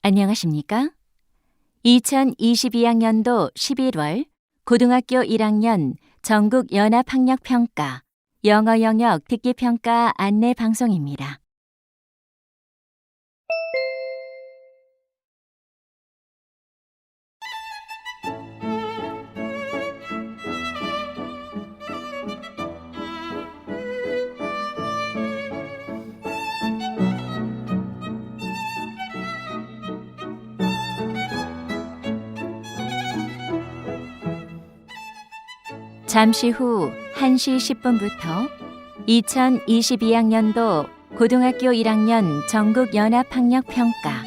안녕하십니까? 2022학년도 11월 고등학교 1학년 전국 연합학력평가 영어 영역 듣기평가 안내 방송입니다. 잠시 후 1시 10분부터 2022학년도 고등학교 1학년 전국 연합학력평가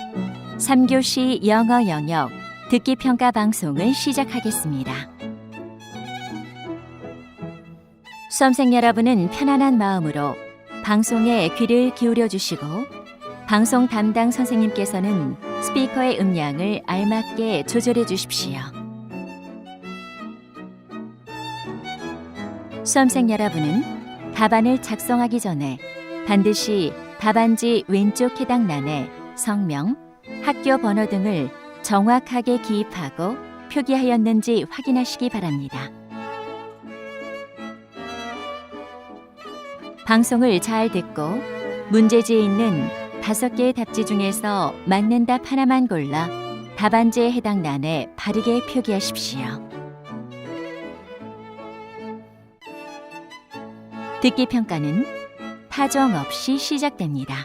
3교시 영어 영역 듣기평가 방송을 시작하겠습니다. 수험생 여러분은 편안한 마음으로 방송에 귀를 기울여 주시고 방송 담당 선생님께서는 스피커의 음량을 알맞게 조절해 주십시오. 수험생 여러분은 답안을 작성하기 전에 반드시 답안지 왼쪽 해당란에 성명, 학교 번호 등을 정확하게 기입하고 표기하였는지 확인하시기 바랍니다. 방송을 잘 듣고 문제지에 있는 5개의 답지 중에서 맞는 답 하나만 골라 답안지에 해당 란에 바르게 표기하십시오. 듣기 평가는 타정 없이 시작됩니다.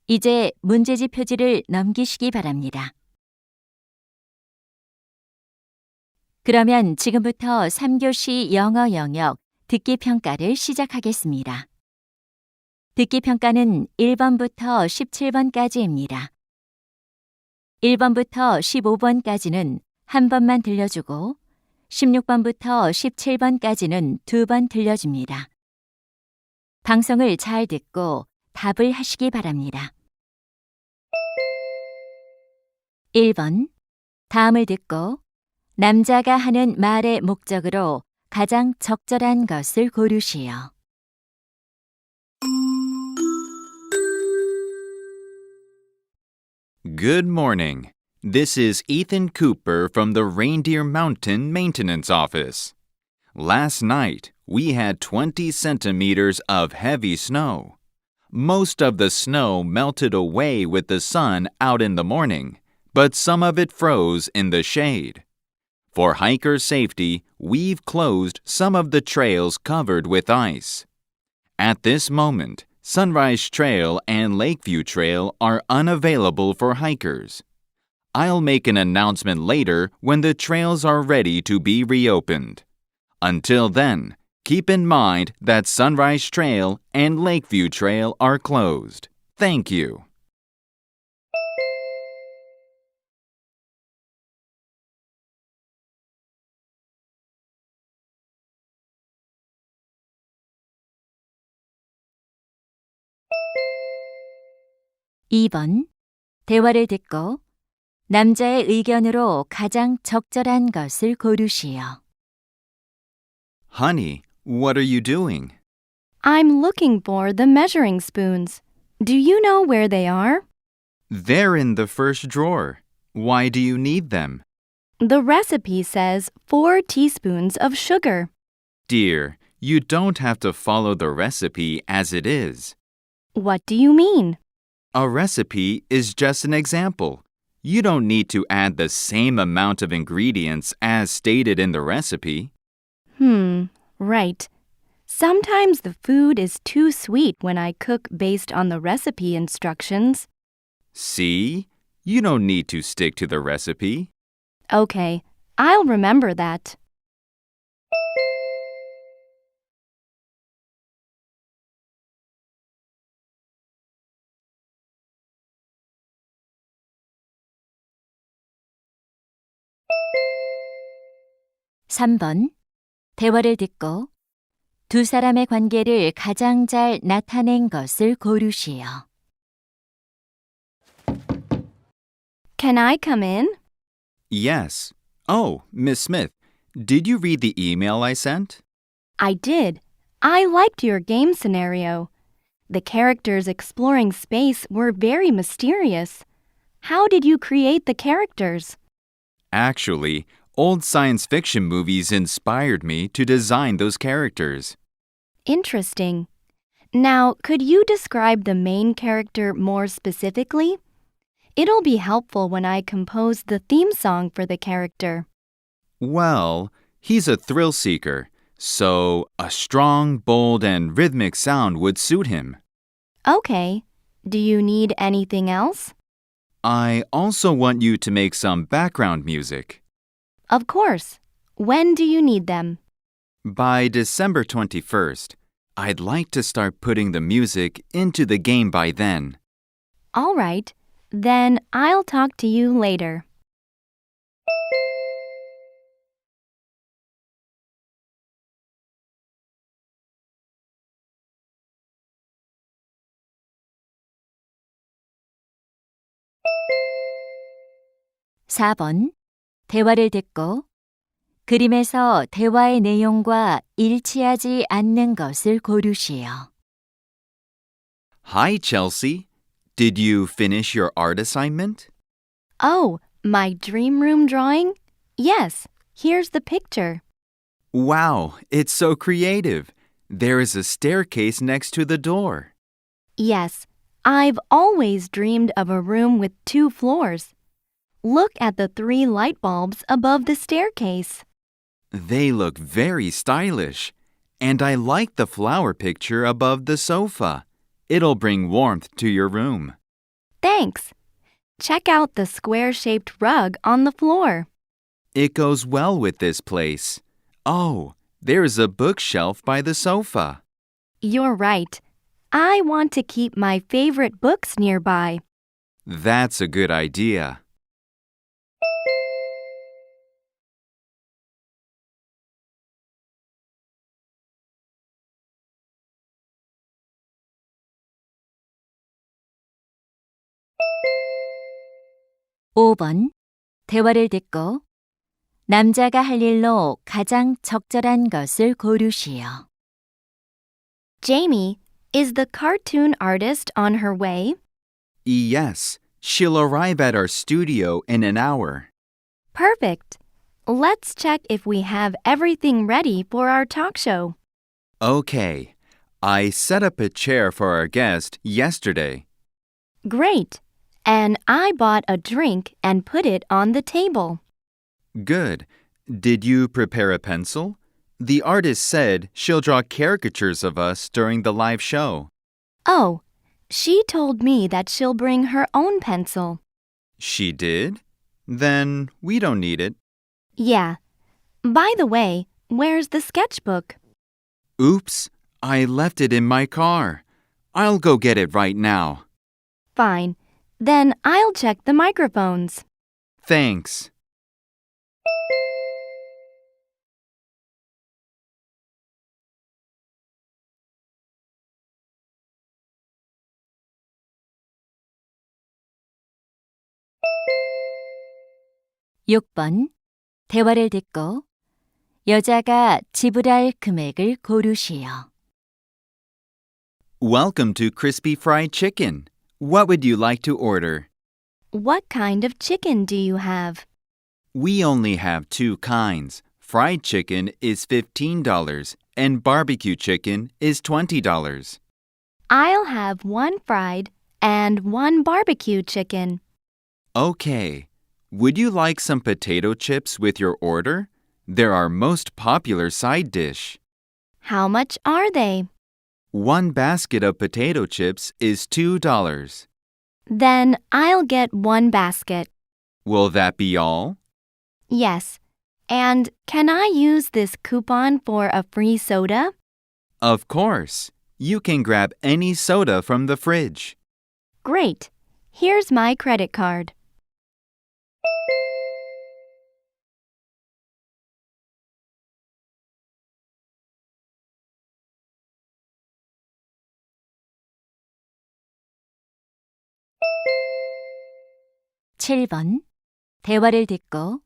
이제 문제지 표지를 넘기시기 바랍니다. 그러면 지금부터 3교시 영어 영역 듣기 평가를 시작하겠습니다. 듣기 평가는 1번부터 17번까지입니다. 1번부터 15번까지는 한 번만 들려주고 16번부터 17번까지는 2번 들려줍니다. 방송을 잘 듣고 답을 하시기 바랍니다. 1번. 다음을 듣고 남자가 하는 말의 목적으로 가장 적절한 것을 고르시오. Good morning. This is Ethan Cooper from the Reindeer Mountain Maintenance Office. Last night, we had 20 centimeters of heavy snow. Most of the snow melted away with the sun out in the morning, but some of it froze in the shade. For hiker safety, we've closed some of the trails covered with ice. At this moment, Sunrise Trail and Lakeview Trail are unavailable for hikers. I'll make an announcement later when the trails are ready to be reopened. Until then, keep in mind that Sunrise Trail and Lakeview Trail are closed. Thank you. (2번) 대화를 듣고 남자의 의견으로 가장 적절한 것을 고르시오. Honey, what are you doing? I'm looking for the measuring spoons. Do you know where they are? They're in the first drawer. Why do you need them? The recipe says 4 teaspoons of sugar. Dear, you don't have to follow the recipe as it is. What do you mean? A recipe is just an example. You don't need to add the same amount of ingredients as stated in the recipe. Right. Sometimes the food is too sweet when I cook based on the recipe instructions. See? You don't need to stick to the recipe. Okay, I'll remember that. (3번) 대화를 듣고 두 사람의 관계를 가장 잘 나타낸 것을 고르시오. Can I come in? Yes. Oh, Miss Smith, did you read the email I sent? I did. I liked your game scenario. The characters exploring space were very mysterious. How did you create the characters? Actually, old science fiction movies inspired me to design those characters. Interesting. Now, could you describe the main character more specifically? It'll be helpful when I compose the theme song for the character. Well, he's a thrill seeker, so a strong, bold, and rhythmic sound would suit him. Okay. Do you need anything else? I also want you to make some background music. Of course. When do you need them? By December 21st, I'd like to start putting the music into the game by then. All right. Then I'll talk to you later. (4번) 대화를 듣고 그림에서 대화의 내용과 일치하지 않는 것을 고르시오. Hi, Chelsea. Did you finish your art assignment? Oh, my dream room drawing? Yes, here's the picture. Wow, it's so creative. There is a staircase next to the door. Yes, I've always dreamed of a room with 2 floors. Look at the 3 light bulbs above the staircase. They look very stylish. And I like the flower picture above the sofa. It'll bring warmth to your room. Thanks. Check out the square-shaped rug on the floor. It goes well with this place. Oh, there's a bookshelf by the sofa. You're right. I want to keep my favorite books nearby. That's a good idea. (5번) 대화를 듣고 남자가 할 일로 가장 적절한 것을 고르시오. Jamie, is the cartoon artist on her way? Yes, she'll arrive at our studio in an hour. Perfect. Let's check if we have everything ready for our talk show. Okay, I set up a chair for our guest yesterday. Great. And I bought a drink and put it on the table. Good. Did you prepare a pencil? The artist said she'll draw caricatures of us during the live show. Oh, she told me that she'll bring her own pencil. She did? Then we don't need it. Yeah. By the way, where's the sketchbook? Oops, I left it in my car. I'll go get it right now. Fine. Then I'll check the microphones. Thanks. (6번) 대화를 듣고 여자가 지불할 금액을 고르시오. Welcome to Crispy Fried Chicken. What would you like to order? What kind of chicken do you have? We only have 2 kinds. Fried chicken is $15 and barbecue chicken is $20. I'll have 1 fried and 1 barbecue chicken. Okay. Would you like some potato chips with your order? They're our most popular side dish. How much are they? 1 basket of potato chips is $2. Then I'll get 1 basket. Will that be all? Yes. And can I use this coupon for a free soda? Of course. You can grab any soda from the fridge. Great. Here's my credit card. (7번) 대화를 듣고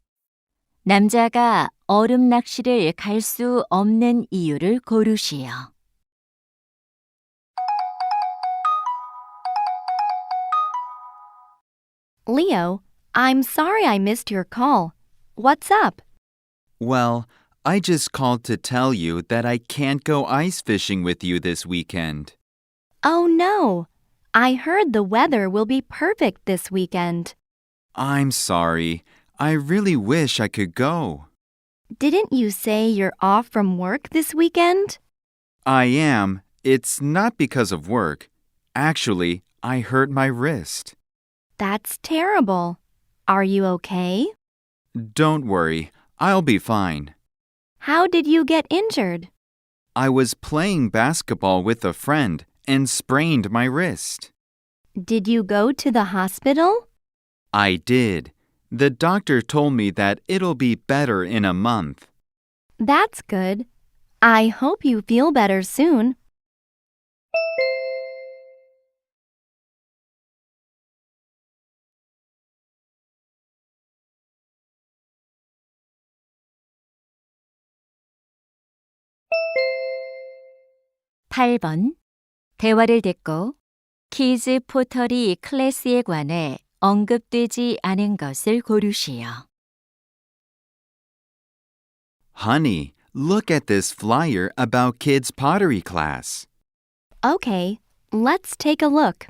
남자가 얼음 낚시를 갈 수 없는 이유를 고르시오. Leo, I'm sorry I missed your call. What's up? Well, I just called to tell you that I can't go ice fishing with you this weekend. Oh no, I heard the weather will be perfect this weekend. I'm sorry. I really wish I could go. Didn't you say you're off from work this weekend? I am. It's not because of work. Actually, I hurt my wrist. That's terrible. Are you okay? Don't worry, I'll be fine. How did you get injured? I was playing basketball with a friend and sprained my wrist. Did you go to the hospital? I did. The doctor told me that it'll be better in a month. That's good. I hope you feel better soon. 팔 번 대화를 듣고 키즈 포터리 클래스에 관해 언급되지 않은 것을 고르시오. Honey, look at this flyer about kids' pottery class. Okay, let's take a look.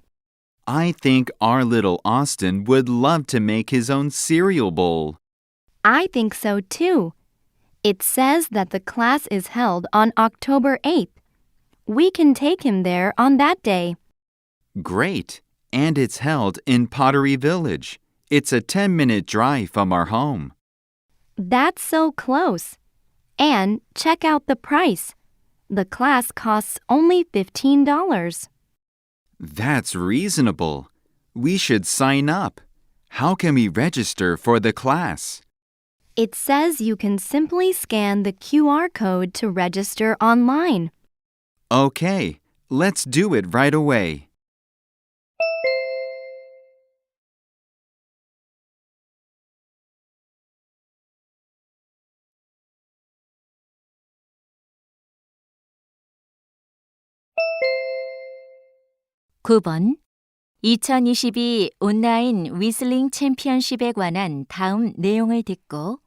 I think our little Austin would love to make his own cereal bowl. I think so too. It says that the class is held on October 8th. We can take him there on that day. Great! And it's held in Pottery Village. It's a 10-minute drive from our home. That's so close. And check out the price. The class costs only $15. That's reasonable. We should sign up. How can we register for the class? It says you can simply scan the QR code to register online. Okay, let's do it right away. 구 번 2022 온라인 위슬링 챔피언십에 관한 다음 내용을 듣고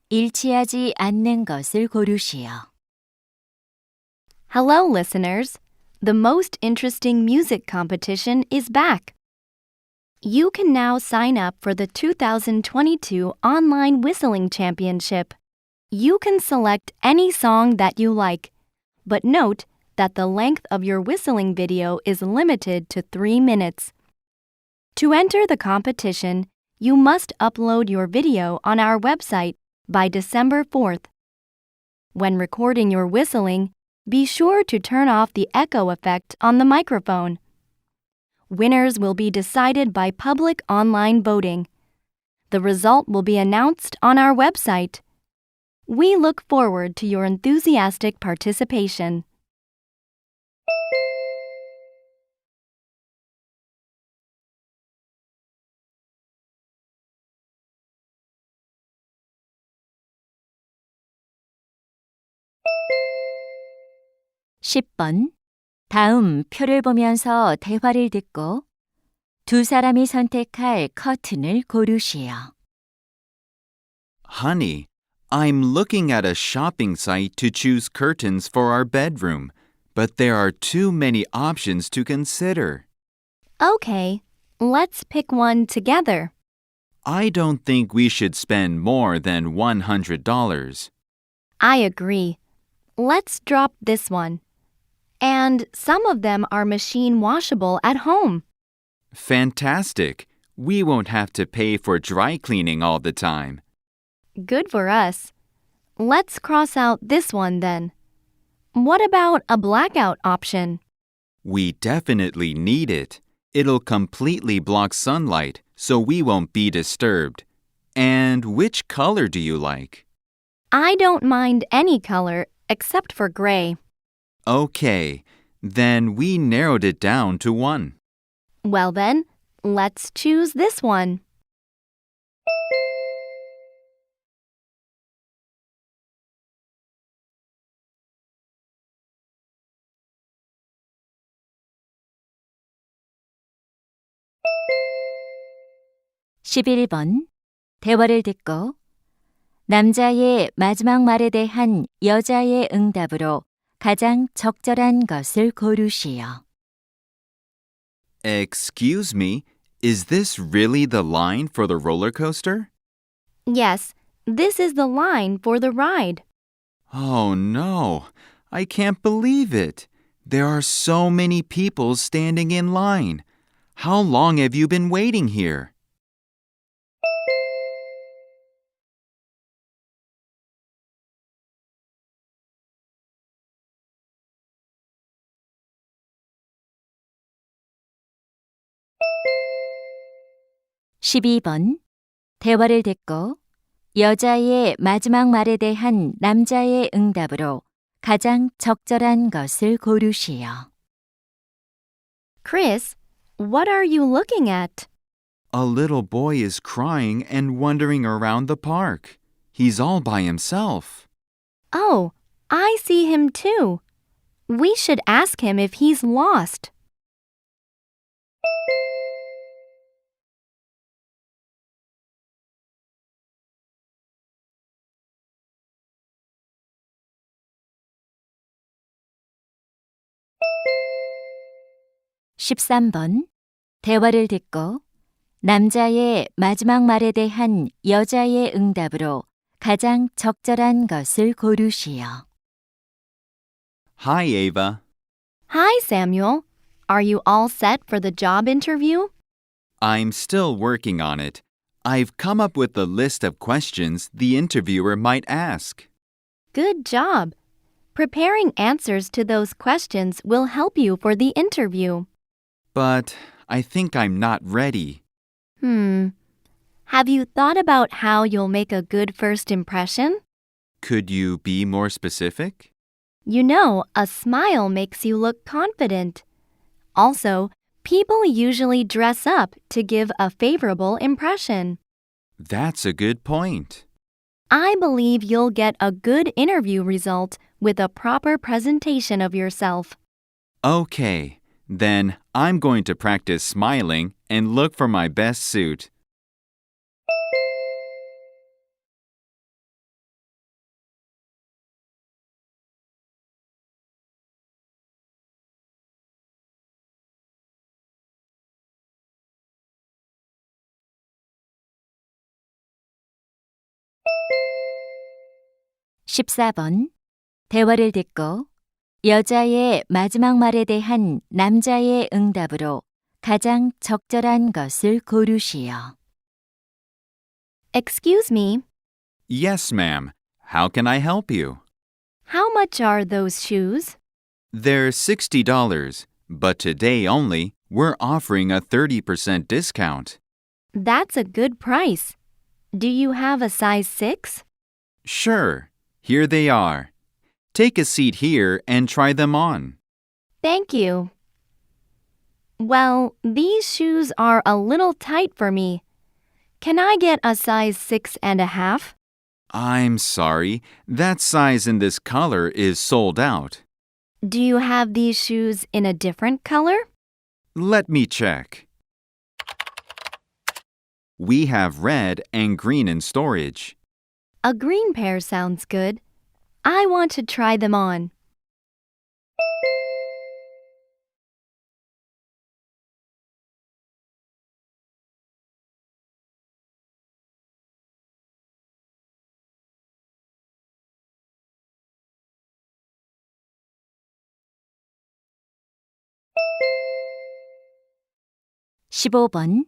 일치하지 않는 것을 고르시오. Hello, listeners. The most interesting music competition is back. You can now sign up for the 2022 Online Whistling Championship. You can select any song that you like, but note that the length of your whistling video is limited to 3 minutes. To enter the competition, you must upload your video on our website by December 4th. When recording your whistling, be sure to turn off the echo effect on the microphone. Winners will be decided by public online voting. The result will be announced on our website. We look forward to your enthusiastic participation. 십 번 다음 표를 보면서 대화를 듣고 두 사람이 선택할 커튼을 고르시오. Honey, I'm looking at a shopping site to choose curtains for our bedroom, but there are too many options to consider. Okay, let's pick one together. I don't think we should spend more than $100. I agree. Let's drop this one. And some of them are machine washable at home. Fantastic! We won't have to pay for dry cleaning all the time. Good for us. Let's cross out this one then. What about a blackout option? We definitely need it. It'll completely block sunlight, so we won't be disturbed. And which color do you like? I don't mind any color except for gray. Okay, then we narrowed it down to one. Well then, let's choose this one. 11번. 대화를 듣고 남자의 마지막 말에 대한 여자의 응답으로 가장 적절한 것을 고르시오. Excuse me, is this really the line for the roller coaster? Yes, this is the line for the ride. Oh no, I can't believe it. There are so many people standing in line. How long have you been waiting here? (12번) 대화를 듣고 여자의 마지막 말에 대한 남자의 응답으로 가장 적절한 것을 고르시오. Chris, what are you looking at? A little boy is crying and wandering around the park. He's all by himself. Oh, I see him too. We should ask him if he's lost. (13번) 대화를 듣고 남자의 마지막 말에 대한 여자의 응답으로 가장 적절한 것을 고르시오. Hi, Ava. Hi, Samuel. Are you all set for the job interview? I'm still working on it. I've come up with a list of questions the interviewer might ask. Good job. Preparing answers to those questions will help you for the interview. But I think I'm not ready. Have you thought about how you'll make a good first impression? Could you be more specific? You know, a smile makes you look confident. Also, people usually dress up to give a favorable impression. That's a good point. I believe you'll get a good interview result with a proper presentation of yourself. Okay, then I'm going to practice smiling and look for my best suit. (14번) 대화를 듣고 여자의 마지막 말에 대한 남자의 응답으로 가장 적절한 것을 고르시오. Excuse me, Yes, ma'am. How can I help you? how much are those shoes? They're $60, but today only, we're offering a 30% discount. That's a good price. Do you have a size 6? Sure, here they are. Take a seat here and try them on. Thank you. Well, these shoes are a little tight for me. Can I get a size 6.5? I'm sorry, that size in this color is sold out. Do you have these shoes in a different color? Let me check. We have red and green in storage. A green pair sounds good. I want to try them on. (15번)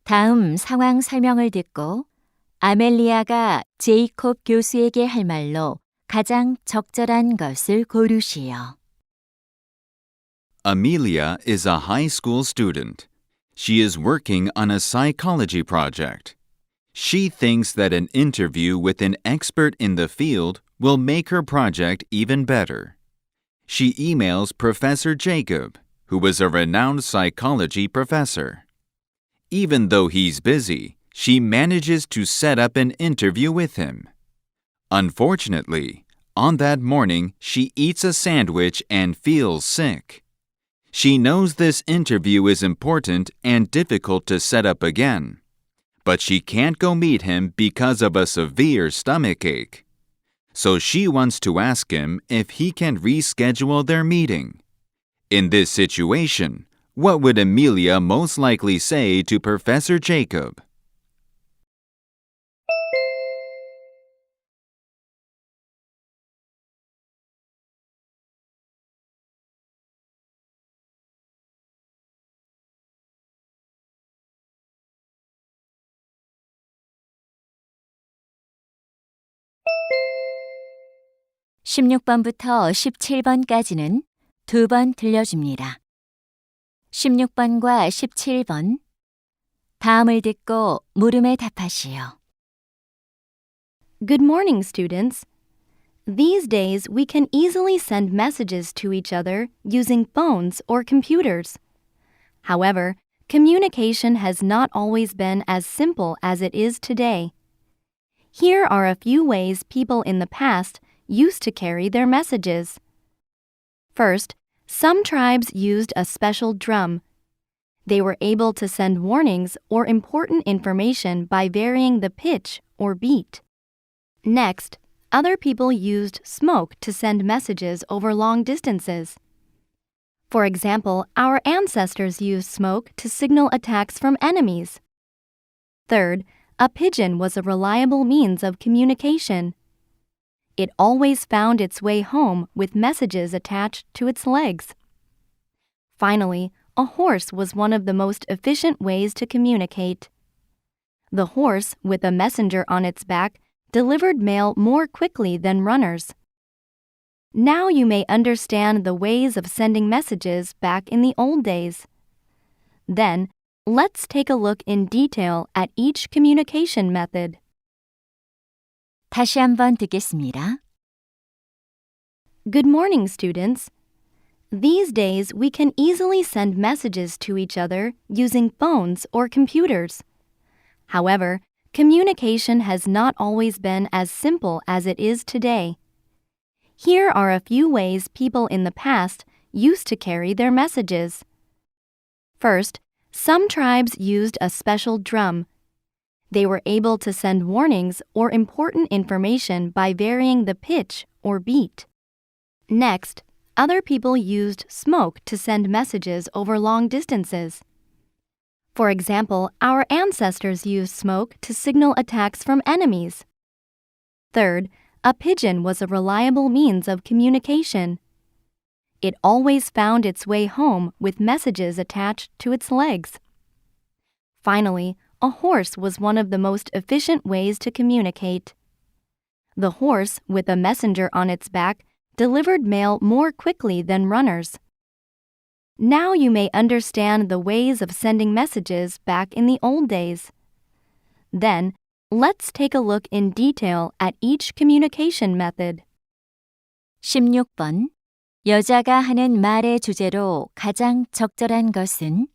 다음 상황 설명을 듣고 아멜리아가 제이콥 교수에게 할 말로 가장 적절한 것을 고르시오. Amelia is a high school student. She is working on a psychology project. She thinks that an interview with an expert in the field will make her project even better. She emails Professor Jacob, who is a renowned psychology professor. Even though he's busy, she manages to set up an interview with him. Unfortunately, on that morning, she eats a sandwich and feels sick. She knows this interview is important and difficult to set up again. but she can't go meet him because of a severe stomachache. So she wants to ask him if he can reschedule their meeting. In this situation, what would Amelia most likely say to Professor Jacob? (16번부터 17번까지는) 두 번 들려줍니다. 16번과 17번. 다음을 듣고 물음에 답하시오. Good morning, students. These days, we can easily send messages to each other using phones or computers. However, communication has not always been as simple as it is today. Here are a few ways people in the past used to carry their messages. First, some tribes used a special drum. They were able to send warnings or important information by varying the pitch or beat. Next, other people used smoke to send messages over long distances. For example, our ancestors used smoke to signal attacks from enemies. Third, a pigeon was a reliable means of communication. It always found its way home with messages attached to its legs. Finally, a horse was one of the most efficient ways to communicate. The horse, with a messenger on its back, delivered mail more quickly than runners. Now you may understand the ways of sending messages back in the old days. Then, let's take a look in detail at each communication method. 다시 한번 듣겠습니다. Good morning, students. These days, we can easily send messages to each other using phones or computers. However, communication has not always been as simple as it is today. Here are a few ways people in the past used to carry their messages. First, some tribes used a special drum. They were able to send warnings or important information by varying the pitch or beat. Next, other people used smoke to send messages over long distances. For example, our ancestors used smoke to signal attacks from enemies. Third, a pigeon was a reliable means of communication. It always found its way home with messages attached to its legs. Finally, a horse was one of the most efficient ways to communicate. The horse, with a messenger on its back, delivered mail more quickly than runners. Now you may understand the ways of sending messages back in the old days. Then, let's take a look in detail at each communication method. 16번. 여자가 하는 말의 주제로 가장 적절한 것은?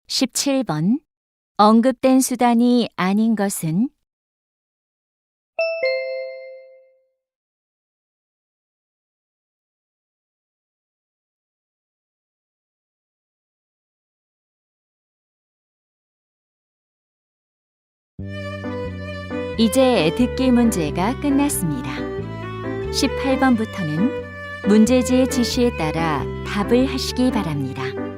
(17번) 언급된 수단이 아닌 것은? 이제 듣기 문제가 끝났습니다. 18번부터는 문제지의 지시에 따라 답을 하시기 바랍니다.